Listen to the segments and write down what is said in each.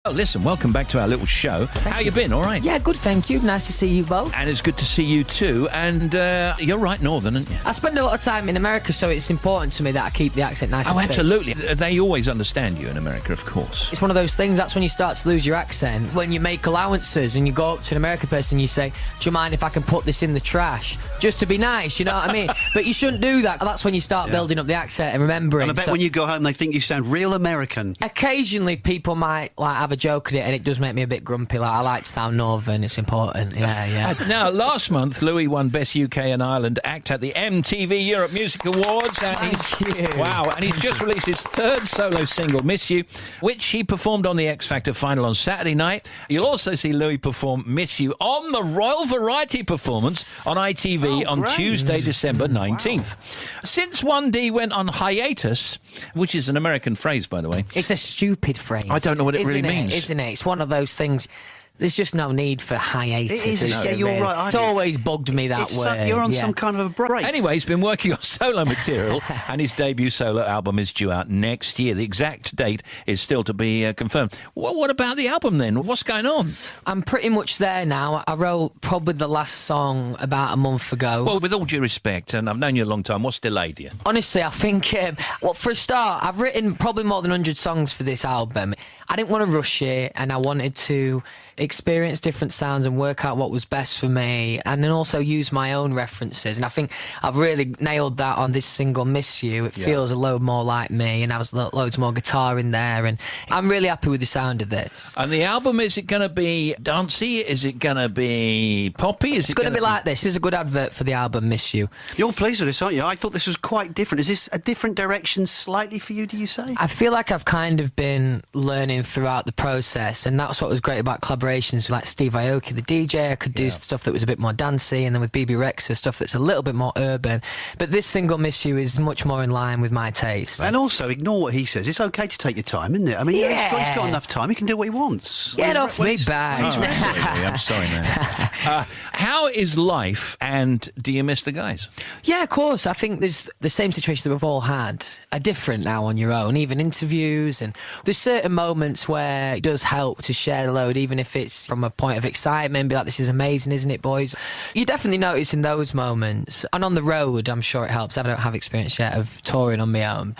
Oh, listen, welcome back to our little show. How you been? All right? Yeah, good, thank you. Nice to see you both. And it's good to see you too. And you're right northern, aren't you? I spend a lot of time in America, so it's important to me that I keep the accent nice and Oh, thick. absolutely. They always understand you in America, of course. It's one of those things, that's when you start to lose your accent. When you make allowances and you go up to an American person and you say, do you mind if I can put this in the trash? Just to be nice, you know what I mean? But you shouldn't do that. That's when you start building up the accent and remembering. And I bet when you go home, they think you sound real American. Occasionally, people might have a joke at it, and it does make me a bit grumpy. I like to sound northern. It's important. Yeah. Now, last month, Louis won Best UK and Ireland Act at the MTV Europe Music Awards. And Thank you. Wow, and he's just released his third solo single, Miss You, which he performed on the X Factor final on Saturday night. You'll also see Louis perform Miss You on the Royal Variety Performance on ITV on Tuesday, December 19th. Wow. Since 1D went on hiatus, which is an American phrase, by the way. It's a stupid phrase. I don't know what it really means. Isn't it? It's one of those things. There's just no need for hiatus. It is, yeah, you're right. It's always bugged me that way. You're on some kind of a break. Anyway, he's been working on solo material, and his debut solo album is due out next year. The exact date is still to be confirmed. What about the album then? What's going on? I'm pretty much there now. I wrote probably the last song about a month ago. Well, with all due respect, and I've known you a long time, what's delayed you? Honestly, I think, well, for a start, I've written probably more than 100 songs for this album. I didn't want to rush it, and I wanted to experience different sounds and work out what was best for me, and then also use my own references. And I think I've really nailed that on this single, Miss You. It feels a load more like me, and there's loads more guitar in there, and I'm really happy with the sound of this. And the album, is it going to be dancey? Is it going to be poppy? It's going to be like this. This is a good advert for the album, Miss You. You're pleased with this, aren't you? I thought this was quite different. Is this a different direction slightly for you, do you say? I feel like I've kind of been learning throughout the process, and that's what was great about collaborations with like Steve Aoki, the DJ. I could do stuff that was a bit more dancey, and then with BB Rexa, stuff that's a little bit more urban. But this single, Miss You, is much more in line with my taste. And also, ignore what he says. It's okay to take your time, isn't it? I mean, he's got enough time. He can do what he wants. Get off me back. I'm sorry, man. How is life, and do you miss the guys? Yeah, of course. I think there's the same situation that we've all had are different now on your own, even interviews. And there's certain moments where it does help to share the load, even if it's from a point of excitement, be like, this is amazing, isn't it, boys? You definitely notice in those moments. And on the road, I'm sure it helps. I don't have experience yet of touring on my own.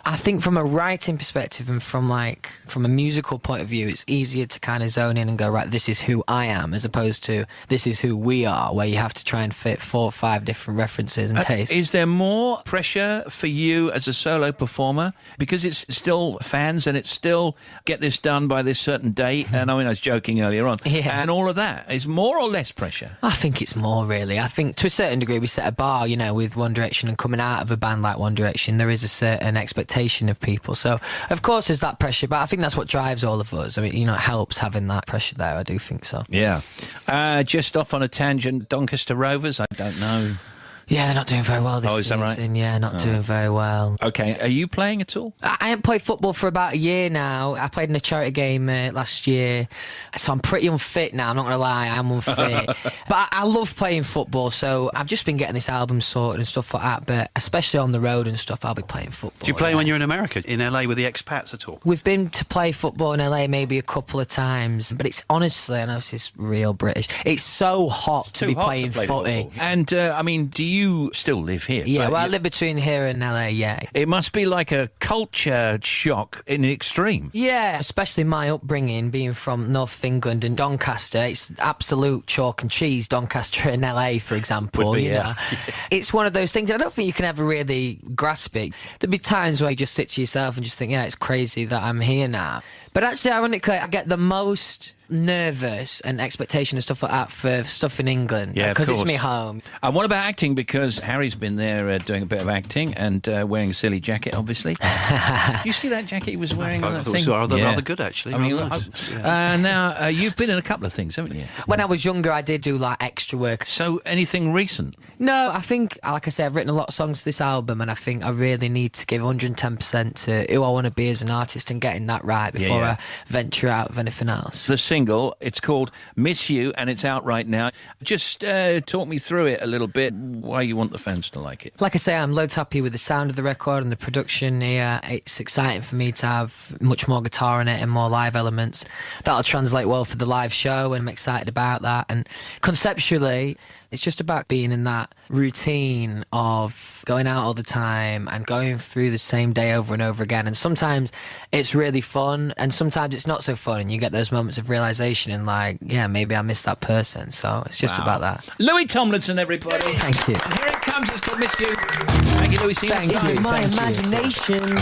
I think from a writing perspective and from a musical point of view, it's easier to kind of zone in and go, right, this is who I am, as opposed to this is who we are, where you have to try and fit 4 or 5 different references and tastes. Is there more pressure for you as a solo performer? Because it's still fans and it's still get this done by this certain date. And I mean, I was joking earlier on. Yeah. And all of that. Is more or less pressure? I think it's more, really. I think to a certain degree we set a bar, you know, with One Direction, and coming out of a band like One Direction, there is a certain expectation of people. So, of course, there's that pressure, but I think that's what drives all of us. I mean, you know, it helps having that pressure there. I do think so. Yeah. Just off on a tangent, Doncaster Rovers, I don't know. Yeah, they're not doing very well this season. Is that right? Yeah, not doing very well. Okay, are you playing at all? I haven't played football for about a year now. I played in a charity game last year, so I'm pretty unfit now, I'm not going to lie, I'm unfit. But I love playing football, so I've just been getting this album sorted and stuff like that, but especially on the road and stuff, I'll be playing football. Do you play when you're in America, in LA with the expats at all? We've been to play football in LA maybe a couple of times, but it's honestly, I know this is real British, it's so hot to be playing footy. Football. And, I mean, do you still live here? Yeah, well, I live between here and LA, yeah. It must be like a culture shock in the extreme. Yeah, especially my upbringing, being from North of England and Doncaster. It's absolute chalk and cheese, Doncaster in LA, for example. Would be, you know? It's one of those things, and I don't think you can ever really grasp it. There'll be times where you just sit to yourself and just think, yeah, it's crazy that I'm here now. But actually, ironically, I get the most nervous and expectation and stuff like that for stuff in England. Yeah, because it's me home. And what about acting? Because Harry's been there doing a bit of acting and wearing a silly jacket, obviously. Did you see that jacket he was wearing on that thing? Rather good, actually. I mean, nice. now, you've been in a couple of things, haven't you? When I was younger, I did do like extra work. So anything recent? No, I think, like I said, I've written a lot of songs for this album, and I think I really need to give 110% to who I want to be as an artist and getting that right before I venture out of anything else. The single. It's called Miss You, and it's out right now. Just talk me through it a little bit, why you want the fans to like it. Like I say, I'm loads happy with the sound of the record and the production here. It's exciting for me to have much more guitar in it and more live elements. That'll translate well for the live show, and I'm excited about that. And conceptually, it's just about being in that routine of going out all the time and going through the same day over and over again. And sometimes it's really fun, and sometimes it's not so fun, and you get those moments of realisation and like, yeah, maybe I missed that person. So it's just about that. Louis Tomlinson, everybody. Thank you. And here it comes. It's called Miss You. Thank you, Louis. See you next time. Thank you. My imagination.